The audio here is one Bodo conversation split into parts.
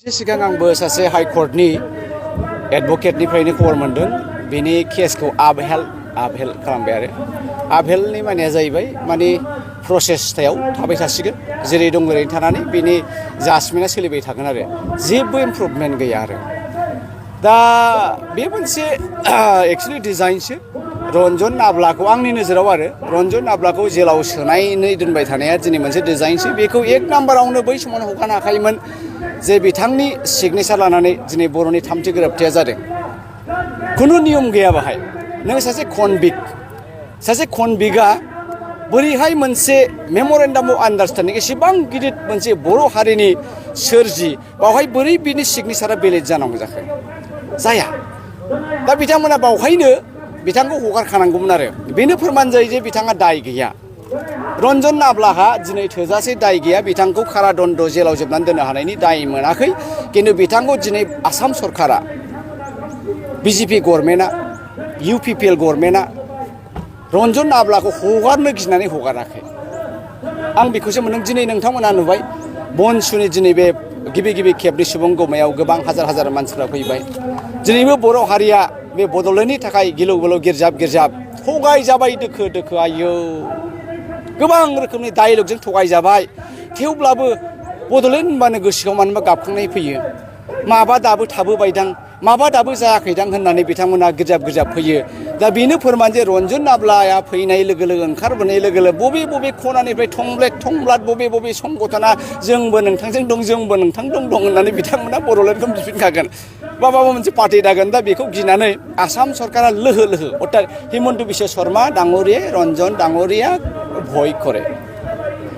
सिगां आंबो सासे हाइ कर्टनि एडभकेटनिफ्रायनो खबर मोन्दों बेनि केसखौ आपहेल्ड खालामबाय आरो आपहेल्डनि मानिया जाहैबाय माने प्रसेसआव थाबाय थासिगोन जेरै दं ओरैनो थानानै बेनि जाजमेन्टआ सोलिबाय थागोन आरो जेबो इमप्रुभमेन्ट गैया आरो दा बे मोनसे एक्सुवेलि डिजाइनसो रन्जन नाब्लाखौ आंनि नोजोराव आरो रन्जन नाब्लाखौ जेलाव सोनानै दोनबाय थानाया दिनै मोनसे डिजाइनसो बेखौ एक नाम्बारावनो बै समावनो हगारनो हाखायोमोन जे बिथांनि सिगनेचार लानानै दिनै बर'नि थामथि गोरोबथाया जादों खुनु नियम गैया बाहाय नों सासे कनभिक्टआ बोरैहाय मोनसे मेमरेन्डाम अफ आन्डारस्टेन्डिं एसेबां गिदिर मोनसे बर' हारिनि सोरजि बावहाय बोरै बिनि सिगनेचारा बेलेग जानांगौ जाखो जाया दा बिथांमोना बावहायनो बिथांखौ हगारखानांगौमोन आरो बेनो फोरमान जायो जे बिथाङा दाय गैया रन्जन नाब्लाहा दिनै थोजासे दाय गैया बिथांखौ कारादन्ड जेलाव जोबनानै दोननो हानायनि दाय मोनाखै खिन्थु बिथांखौ दिनै आसाम सरकारा बिजेपि गभर्नमेन्टआ इउपिपिएल गभर्नमेन्टआ रन्जन नाब्लाखौ हगारनो गिनानै हगाराखै आं बेखौसो मोनदों दिनै नोंथांमोना नुबाय बनसुनि दिनै बे गिबि खेबनि सुबुं गौमायाव गोबां हाजार मानसिफ्रा फैबाय दिनैबो बर' हारिया बे बड'लेण्डनि थाखाय गिलु बालु गिर्जाब थगायजाबाय दोखो आयौ गोबां रोखोमनि डायलगजों थगायजाबाय थेवब्लाबो बड'लेण्ड होनबानो गोसोआव मानोबा गाबखांनाय फैयो माबा दाबो थाबोबायदां माबा दाबो जायाखैदां होननानै बिथांमोना गिर्जाब फैयो दा बेनो फोरमान जे रन्जन नाब्लाया फैनाय लोगो लोगो ओंखारबोनाय लोगो लोगो बबे खनानिफ्राय थंब्लेट बबे संगठना जोंबो नोंथांजों दं जोंबो नोंथांजों दं होननानै बिथांमोना बड'लेण्डखौ बिफिनखागोन बा माबा मोनसे पार्टि दागोन दा बेखौ गिनानै आसाम सरकारा लोहो अर्थात हिमन्त बिश्व शर्मा डाङरिया रन्जन डाङरिया भय करे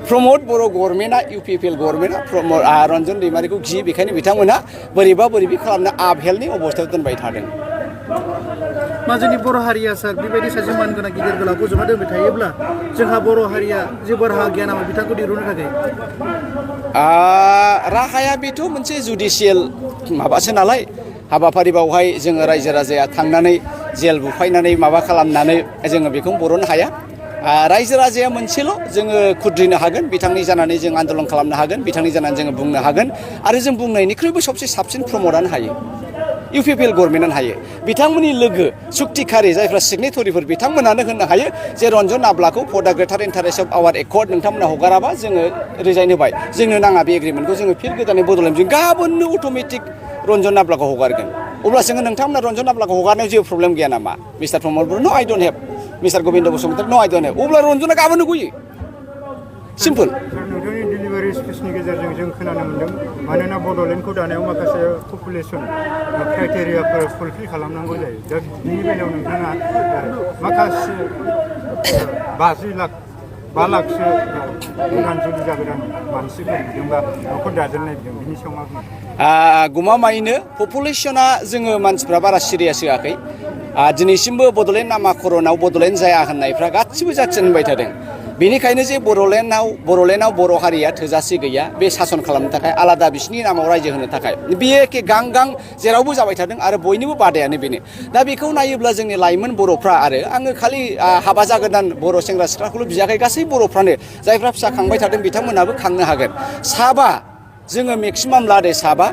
प्रमद बर' गभर्नमेन्टआ इउपिपिएल गभर्नमेन्टआ रन्जन दैमारिखौ गियो बेखायनो बिथांमोना बोरैबा खालामनो आपहेल्डनि अबस्थायाव दोनबाय थादों मा जोंनि बर' हारिया सार बेबायदि सासे मानगोनां गिदिर गोलावखौ जमा दोनबाय थायोब्ला जोंहा बर' हारिया जेबो राहा गैया नामा बिथांखौ दिरुननो थाखाय राहाया बेथ' मोनसे जुडिसियेल माबासो नालाय हाबाफारि बावहाय जोङो रायजो राजाया थांनानै जेल बुफायनानै माबा खालामनानै जोङो बेखौ बरननो हाया रायजो राजाया मोनसेल' जोङो खुद्रिनो हागोन बिथांनि जानानै जों आन्दलन खालामनो हागोन बिथांनि जानानै जोङो बुंनो हागोन आरो जों बुंनायनिख्रुइबो सबसे साबसिन प्रमदानो हायो इउपिपिएल गभर्नमेन्टआनो हायो बिथांमोननि लोगो सुक्तिखारि जायफ्रा सिगनेटरिफोर बिथांमोनानो होननो हायो जे रन्जन नाब्लाखौ फर दा ग्रेटार इन्टारेस्ट अफ आवार एकर्ड नोंथांमोना हगाराबा जोङो रिजाइन होबाय जोंनो नाङा बे एग्रिमेन्टखौ जोङो फिन गोदानै बदलायनोसै गाबोननो अट'मेटिक रन्जन नाब्लाखौ हगारगोन अब्ला जोङो नोंथांमोना रन्जन नाब्लाखौ हगारनायाव जेबो प्रब्लेम गैया नामा मिस्टार प्रमद बर' नो I don't have mister Gobinda Basumatary नो आइ डन्ट हेभ अब्ला रन्जना गाबोननो गयो सिम्पल नोंथांनि डिलिभारि स्पिचनि गेजेरजों जों खोनानो मोन्दों मानोना बड'लेण्डखौ दानायाव माखासे पपुलेसन क्राइटेरियाफोर फुलफिल खालामनांगौ जायो दा बिनि बेलायाव नोंथाङा माखासे 5 लाखसो गोदान जुलि जागोदान मानसिफोर बिदोंबा न'खर दाजेननाय बिदों बिनि सायाव मा बुङो गमामायैनो पपुलेसना जोङो मानसिफ्रा बारा सिरियास होआखै दिनैसिमबो बड'लेण्ड नामा कर'नाव बड'लेण्ड जाया होननायफ्रा गासिबो जाथि होनबाय थादों बेनिखायनो जे बड'लेण्डआव बर' हारिया थोजासे गैया बे सासन खालामनो थाखाय आलादा बिसिनि नामाव रायजो होनो थाखाय बेयो एखे गां जेरावबो जाबाय थादों आरो बयनिबो बादायानो बेनो दा बेखौ नायोब्ला जोंनि लाइमोन बर'फ्रा आरो आङो खालि हाबा जागोदान बर' सेंग्रा सिख्लाखौल' बियाखै गासै बर'फ्रानो जायफ्रा फिसा खांबाय थादों बिथांमोनाबो खांनो हागोन साबा जोङो मेक्सिमाम लादे साबा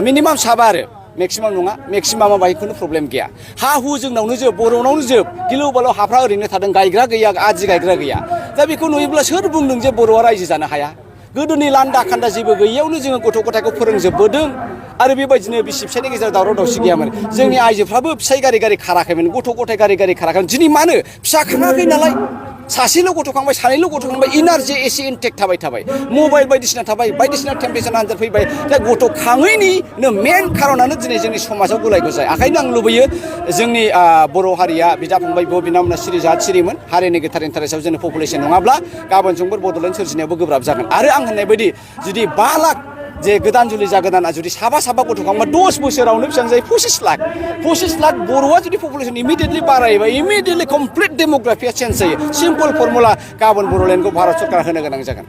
मिनिमाम साबा आरो मेक्सिमाम नङा मेक्सिमामा बाहाय खुनु प्रब्लेम गैया हा हु जोंनावनो जोब बर'नावनो जोब गिलु बालु हाफ्रा ओरैनो थादों गायग्रा गैया आदि गायग्रा गैया दा बेखौ नुयोब्ला सोर बुंदों जे बर'आ रायजो जानो हाया गोदोनि लान्दा खान्दा जेबो गैयैयावनो जोङो गथ' गथायखौ फोरोंजोबबोदों आरो बेबायदिनो बिसि फिसायनि गेजेराव दावराव दावसि गैयामोन जोंनि आइजोफ्राबो फिसाय गारि खाराखैमोन गथ' गथाय गारि खाराखैमोन दिनै मानो फिसा खाङाखै नालाय सासेल' गथ' खांबाय सानैल' गथ' खांबाय इनार्जि एसे इनटेक थाबाय मबाइल बायदिसिना थाबाय बायदिसिना टेम्पारेचार आनजाद फैबाय दा गथ' खाङैनिनो मेन खारनानो दिनै जोंनि समाजाव गुलाय गुजाय ओंखायनो आं लुबैयो जोंनि बर' हारिया बिदा फंबाय बिनामोना सिरिमोन हारिनि गोथार इन्टारेस्टआव जोंनि पपुलेसन नङाब्ला गाबोन समफोर बड'लेण्ड सोरजिनायावबो गोब्राब जागोन आरो आं होननाय बायदि जुदि 5 लाख जे गोदान जुलि जागोदाना जुदि साबा गथ' खांबा 10 बोसोरावनो बेसेबां जायो 25 लाख बर'आ जुदि पपुलेसन इमिडियेटलि बारायोबा इमिडियेटलि कमप्लिट डेमोग्राफिया चेन्ज जायो सिम्पल फर्मुला गाबोन बड'लेण्डखौ भारत सरकारा होनो गोनां जागोन।